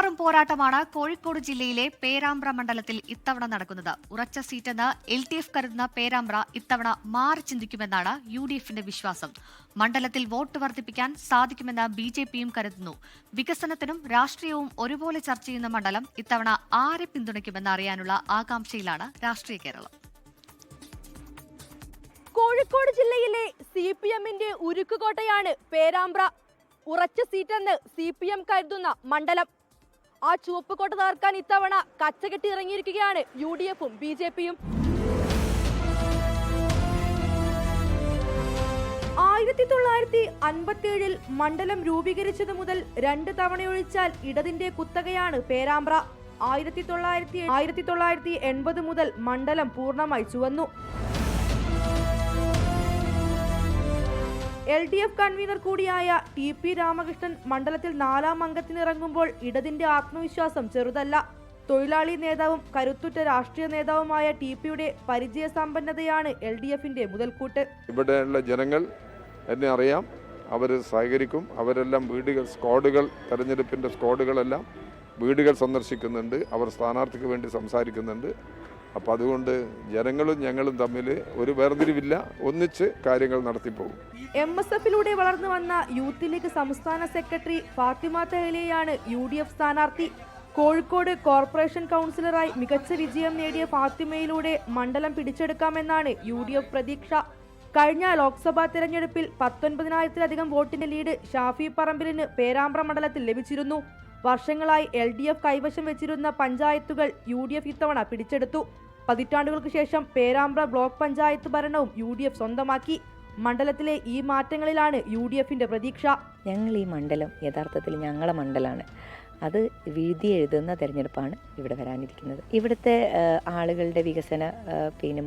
തീപാറും പോരാട്ടമാണ് കോഴിക്കോട് ജില്ലയിലെ പേരാമ്പ്ര മണ്ഡലത്തിൽ ഇത്തവണ നടക്കുന്നത്. ഉറച്ച സീറ്റെന്ന് LDF കരുതുന്ന പേരാമ്പ്ര ഇത്തവണ മാറി ചിന്തിക്കുമെന്നാണ് UDFന്റെ വിശ്വാസം. മണ്ഡലത്തിൽ വോട്ട് വർദ്ധിപ്പിക്കാൻ സാധിക്കുമെന്ന് BJPയും കരുതുന്നു. വികസനത്തിനും രാഷ്ട്രീയവും ഒരുപോലെ ചർച്ച ചെയ്യുന്ന മണ്ഡലം ഇത്തവണ ആരെ പിന്തുണയ്ക്കുമെന്ന് അറിയാനുള്ള ആകാംക്ഷയിലാണ് രാഷ്ട്രീയ കേരളം. കോഴിക്കോട് ജില്ലയിലെ CPMന്റെ ഉരുക്കുകോട്ടയാണ് പേരാമ്പ്ര. ഉറച്ച സീറ്റെന്ന് CPM കരുതുന്ന മണ്ഡലം. ആ ചുവപ്പ് കോട്ട തകർക്കാൻ ഇത്തവണ കച്ചകെട്ടി ഇറങ്ങിയിരിക്കുകയാണ് UDFും BJPയും. 1957 മണ്ഡലം രൂപീകരിച്ചത് മുതൽ 2 തവണയൊഴിച്ചാൽ ഇടതിന്റെ കുത്തകയാണ് പേരാമ്പ്ര. 1980 മുതൽ മണ്ഡലം പൂർണ്ണമായി ചുവന്നു. LDF കൺവീനർ കൂടിയായ TP രാമകൃഷ്ണൻ മണ്ഡലത്തിൽ 4ാം അംഗത്തിനിറങ്ങുമ്പോൾ ഇടതിന്റെ ആത്മവിശ്വാസം ചെറുതല്ല. തൊഴിലാളി നേതാവും കരുത്തുറ്റ രാഷ്ട്രീയ നേതാവുമായ TPയുടെ പരിചയസമ്പന്നതയാണ് LDFന്റെ മുതൽക്കൂട്ട്. ഇവിടെയുള്ള ജനങ്ങൾ എന്നെ അറിയാം, അവർ സഹകരിക്കും. അവരെല്ലാം സ്ക്വാഡുകൾ, തെരഞ്ഞെടുപ്പിൻ്റെ സ്ക്വാഡുകളെല്ലാം വീടുകൾ സന്ദർശിക്കുന്നുണ്ട്, അവർ സ്ഥാനാർത്ഥിക്ക് വേണ്ടി സംസാരിക്കുന്നുണ്ട്. അപ്പം അതുകൊണ്ട് ജനങ്ങളും ഞങ്ങളും തമ്മിൽ ഒരു വേർതിരിവില്ല, ഒന്നിച്ച് കാര്യങ്ങൾ നടത്തിപ്പോകും. MSFിലൂടെ വളർന്നു വന്ന യൂത്ത് ലീഗ് സംസ്ഥാന സെക്രട്ടറി ഫാത്തിമ തെഹ്ലിയാണ് UDF സ്ഥാനാർത്ഥി. കോഴിക്കോട് കോർപ്പറേഷൻ കൗൺസിലറായി മികച്ച വിജയം നേടിയ ഫാത്തിമയിലൂടെ മണ്ഡലം പിടിച്ചെടുക്കാമെന്നാണ് UDF പ്രതീക്ഷ. കഴിഞ്ഞ ലോക്സഭാ തെരഞ്ഞെടുപ്പിൽ 19,000-ലധികം വോട്ടിന്റെ ലീഡ് ഷാഫി പറമ്പിലിന് പേരാമ്പ്ര മണ്ഡലത്തിൽ ലഭിച്ചിരുന്നു. വർഷങ്ങളായി LDF കൈവശം വെച്ചിരുന്ന പഞ്ചായത്തുകൾ UDF ഇത്തവണ പിടിച്ചെടുത്തു. പതിറ്റാണ്ടുകൾക്ക് ശേഷം പേരാമ്പ്ര ബ്ലോക്ക് പഞ്ചായത്ത് ഭരണവും UDF സ്വന്തമാക്കി. മണ്ഡലത്തിലെ ഈ മാറ്റങ്ങളിലാണ് UDFന്റെ പ്രതീക്ഷ. ഞങ്ങൾ ഈ മണ്ഡലം യഥാർത്ഥത്തിൽ ഞങ്ങളെ മണ്ഡലമാണ്. അത് വിധി എഴുതുന്ന തെരഞ്ഞെടുപ്പാണ് ഇവിടെ വരാനിരിക്കുന്നത്. ഇവിടുത്തെ ആളുകളുടെ വികസന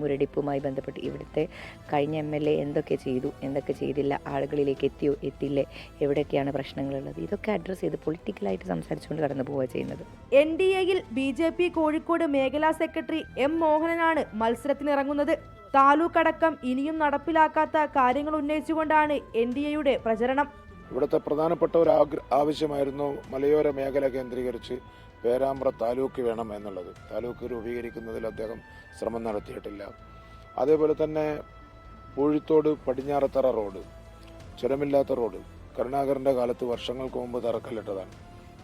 മുരടിപ്പുമായി ബന്ധപ്പെട്ട് ഇവിടുത്തെ കഴിഞ്ഞ MLA എന്തൊക്കെ ചെയ്തു, എന്തൊക്കെ ചെയ്തില്ല, ആളുകളിലേക്ക് എത്തിയോ എത്തിയില്ലേ, എവിടെയൊക്കെയാണ് പ്രശ്നങ്ങളുള്ളത്, ഇതൊക്കെ അഡ്രസ്സ് ചെയ്ത് പൊളിറ്റിക്കലായിട്ട് സംസാരിച്ചുകൊണ്ട് കടന്നു പോവുക ചെയ്യുന്നത്. NDAയിൽ BJP കോഴിക്കോട് മേഖലാ സെക്രട്ടറി M മോഹനനാണ് മത്സരത്തിനിറങ്ങുന്നത്. താലൂക്ക് അടക്കം ഇനിയും നടപ്പിലാക്കാത്ത കാര്യങ്ങൾ ഉന്നയിച്ചുകൊണ്ടാണ് NDAയുടെ പ്രചരണം. ഇവിടുത്തെ പ്രധാനപ്പെട്ട ഒരു ആവശ്യമായിരുന്നു മലയോര മേഖല കേന്ദ്രീകരിച്ച് പേരാമ്പ്ര താലൂക്ക് വേണം എന്നുള്ളത്. താലൂക്ക് രൂപീകരിക്കുന്നതിൽ അദ്ദേഹം ശ്രമം നടത്തിയിട്ടില്ല. അതേപോലെ തന്നെ പൂഴിത്തോട് പടിഞ്ഞാറത്തറ റോഡ്, ചുരമില്ലാത്ത റോഡ് കരുണാകരൻ്റെ കാലത്ത് വർഷങ്ങൾക്ക് മുമ്പ് തറക്കല്ലിട്ടതാണ്.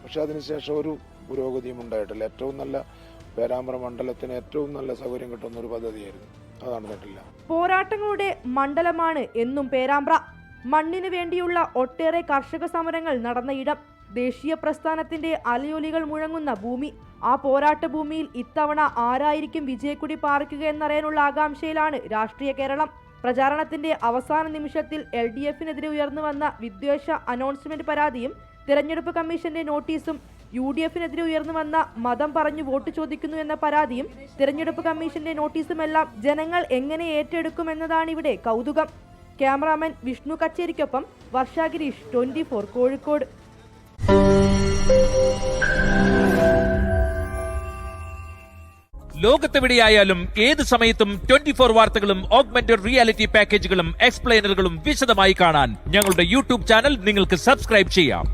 പക്ഷെ അതിനുശേഷം ഒരു പുരോഗതിയും ഉണ്ടായിട്ടില്ല. ഏറ്റവും നല്ല പേരാമ്പ്ര മണ്ഡലത്തിന് ഏറ്റവും നല്ല സൗകര്യം കിട്ടുന്ന ഒരു പദ്ധതിയായിരുന്നു, അത് നടന്നിട്ടില്ല. പോരാട്ടങ്ങളുടെ മണ്ഡലമാണ് എന്നും പേരാമ്പ്ര. മണ്ണിനു വേണ്ടിയുള്ള ഒട്ടേറെ കർഷക സമരങ്ങൾ നടന്ന ഇടം, ദേശീയ പ്രസ്ഥാനത്തിന്റെ അലയൊലികൾ മുഴങ്ങുന്ന ഭൂമി. ആ പോരാട്ട ഭൂമിയിൽ ഇത്തവണ ആരായിരിക്കും വിജയക്കൊടി പാറിക്കുക എന്നറിയാനുള്ള ആകാംക്ഷയിലാണ് രാഷ്ട്രീയ കേരളം. പ്രചാരണത്തിന്റെ അവസാന നിമിഷത്തിൽ LDFനെതിരെ ഉയർന്നു വന്ന വിദ്വേഷ അനൗൺസ്മെന്റ് പരാതിയും തിരഞ്ഞെടുപ്പ് കമ്മീഷന്റെ നോട്ടീസും, UDFനെതിരെ ഉയർന്നു വന്ന മതം പറഞ്ഞു വോട്ട് ചോദിക്കുന്നു എന്ന പരാതിയും തിരഞ്ഞെടുപ്പ് കമ്മീഷന്റെ നോട്ടീസുമെല്ലാം ജനങ്ങൾ എങ്ങനെ ഏറ്റെടുക്കുമെന്നതാണ് ഇവിടെ കൗതുകം. ക്യാമറാമാൻ വിഷ്ണു കച്ചേരിക്കൊപ്പം വർഷ ഗിരീഷ്, 24 കോഴിക്കോട്. ലോകത്തെവിടെയായാലും ഏത് സമയത്തും 24 വാർത്തകളും ഓഗ്മെന്റഡ് റിയാലിറ്റി പാക്കേജുകളും എക്സ്പ്ലെയിനറുകളും വിശദമായി കാണാൻ ഞങ്ങളുടെ YouTube ചാനൽ നിങ്ങൾക്ക് സബ്സ്ക്രൈബ് ചെയ്യാം.